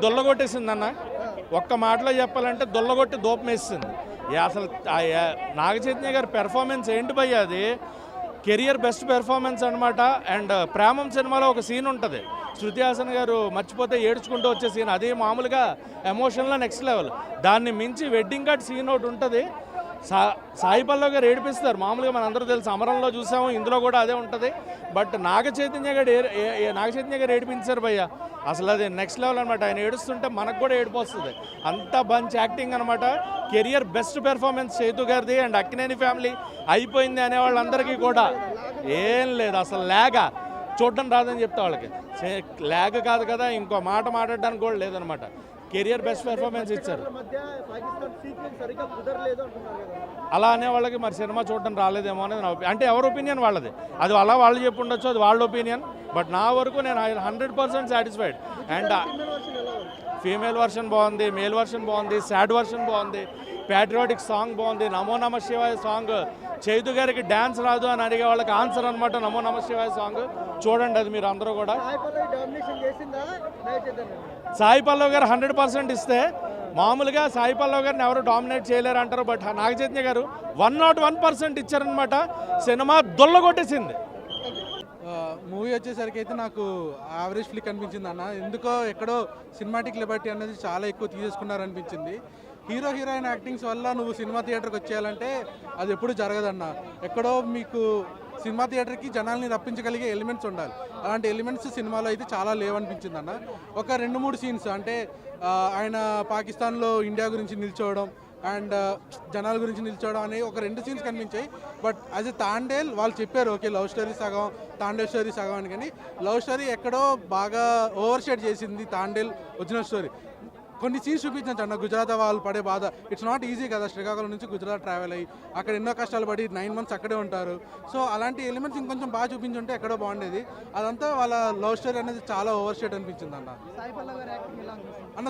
దొల్లగొట్టేసింది అన్న. ఒక్క మాటలో చెప్పాలంటే దొల్లగొట్టి దూపమేసింది. అసలు నాగ చైతన్య గారి పెర్ఫార్మెన్స్ ఏంటి భయ్య, అది కెరియర్ బెస్ట్ పెర్ఫార్మెన్స్ అనమాట. అండ్ ప్రేమం సినిమాలో ఒక సీన్ ఉంటుంది, శృతి హాసన్ గారు మర్చిపోతే ఏడ్చుకుంటూ వచ్చే సీన్, అది మామూలుగా ఎమోషన్లో నెక్స్ట్ లెవెల్. దాన్ని మించి వెడ్డింగ్ కార్డ్ సీన్ ఒకటి ఉంటుంది, సాయి పల్లవి గారు ఏడిపిస్తారు. మామూలుగా మనందరూ తెలుసు, అమరంలో చూసాము, ఇందులో కూడా అదే ఉంటుంది. బట్ నాగ చైతన్య గారు ఏడిపించారు భయ్య, అసలు అది నెక్స్ట్ లెవెల్ అనమాట. ఆయన ఏడుస్తుంటే మనకు కూడా ఏడుపు వస్తుంది, అంత మంచి యాక్టింగ్ అనమాట. కెరియర్ బెస్ట్ పెర్ఫార్మెన్స్ చైతు గారిది. అండ్ అక్కినేని ఫ్యామిలీ అయిపోయింది అనే వాళ్ళందరికీ కూడా ఏం లేదు, అసలు లేగా చూడడం రాదని చెప్తా వాళ్ళకి. లేక కాదు కదా, ఇంకో మాట మాట్లాడడానికి కూడా లేదనమాట. కెరియర్ బెస్ట్ పెర్ఫార్మెన్స్ ఇచ్చారు. అలా అనే వాళ్ళకి మరి సినిమా చూడడం రాలేదేమో అనేది నా అంటే ఎవరి ఒపీనియన్ వాళ్ళది, అది అలా వాళ్ళు చెప్పి ఉండొచ్చు, అది వాళ్ళ ఒపీనియన్. బట్ నా వరకు నేను 100% సాటిస్ఫైడ్. అండ్ ఫీమేల్ వర్షన్ బాగుంది, మేల్ వర్షన్ బాగుంది, సాడ్ వర్షన్ బాగుంది, ప్యాట్రియాటిక్ సాంగ్ బాగుంది, నమో నమ శివాయ సాంగ్. చైతు గారికి డ్యాన్స్ రాదు అని అడిగే వాళ్ళకి ఆన్సర్ అనమాట నమో నమ శివాయ సాంగ్. చూడండి అది మీరు అందరూ కూడా. సాయి పల్లవి గారు 100% ఇస్తే, మామూలుగా సాయి పల్లవి గారిని ఎవరు డామినేట్ చేయలేరు అంటారు, బట్ నాగ చైతన్య గారు 101% ఇచ్చారనమాట. సినిమా దొల్లగొట్టేసింది. మూవీ వచ్చేసరికి అయితే నాకు యావరేజ్ ఫ్లిక్ అనిపించింది అన్న. ఎందుకో ఎక్కడో సినిమాటిక్ లిబర్టీ అనేది చాలా ఎక్కువ తీసేసుకున్నారనిపించింది. హీరో హీరోయిన్ యాక్టింగ్స్ వల్ల నువ్వు సినిమా థియేటర్కి వచ్చేయాలంటే అది ఎప్పుడు జరగదన్న. ఎక్కడో మీకు సినిమా థియేటర్కి జనాల్ని రప్పించగలిగే ఎలిమెంట్స్ ఉండాలి, అలాంటి ఎలిమెంట్స్ సినిమాలో అయితే చాలా లేవనిపించింది అన్న. ఒక 2-3 సీన్స్ అంటే ఆయన పాకిస్తాన్లో ఇండియా గురించి నిల్చోవడం అండ్ జనాల గురించి నిల్చోవడం అనే ఒక 2 సీన్స్ కనిపించాయి. బట్ యాజ్ ఎ తాండేల్ వాళ్ళు చెప్పారు ఓకే లవ్ స్టోరీ సగం, తాండేల్ స్టోరీ సగం అని, కానీ లవ్ స్టోరీ ఎక్కడో బాగా ఓవర్ షేడ్ చేసింది తాండేల్ ఒరిజినల్ స్టోరీ. కొన్ని సీన్స్ చూపించచ్చు అన్న, గుజరాత్ వాళ్ళు పడే బాధ. ఇట్స్ నాట్ ఈజీ కదా, శ్రీకాకుళం నుంచి గుజరాత్ ట్రావెల్ అయ్యి అక్కడ ఎన్నో కష్టాలు పడి 9 months అక్కడే ఉంటారు. సో అలాంటి ఎలిమెంట్స్ ఇంకొంచెం బాగా చూపించుంటే ఎక్కడో బాగుండేది. అదంతా వాళ్ళ లవ్ స్టోరీ అనేది చాలా ఓవర్ షేడ్ అనిపించింది అన్న.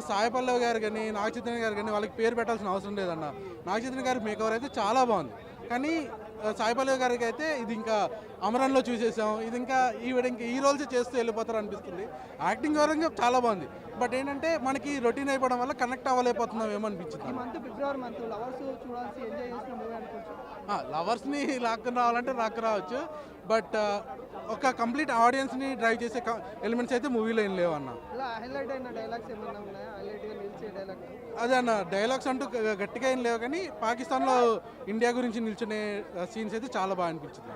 సాయి పల్లవి గారు కానీ నాగ చైతన్య గారు కానీ వాళ్ళకి పేరు పెట్టాల్సిన అవసరం లేదన్న. నాగ చైతన్య గారి మేకవర్ అయితే చాలా బాగుంది, కానీ సాయి పల్లవి గారికి అయితే ఇది ఇంకా అమరంలో చూసేసాం, ఇది ఇంకా ఈవిడ ఇంకా ఈ రోల్స్ చేస్తూ వెళ్ళిపోతారు అనిపిస్తుంది. యాక్టింగ్ పరంగా చాలా బాగుంది, బట్ ఏంటంటే మనకి రొటీన్ అయిపోవడం వల్ల కనెక్ట్ అవ్వలేకపోతున్నాం ఏమో అనిపించింది. లవర్స్ని లాక్కుని రావాలంటే రావచ్చు, బట్ ఒక కంప్లీట్ ఆడియన్స్ని డ్రైవ్ చేసే ఎలిమెంట్స్ అయితే మూవీలో ఏం లేవు అన్న. అదే అన్న, డైలాగ్స్ అంటూ గట్టిగా ఏం లేవు, కానీ పాకిస్తాన్లో ఇండియా గురించి నిల్చునే సీన్స్ అయితే చాలా బాగా అనిపించింది.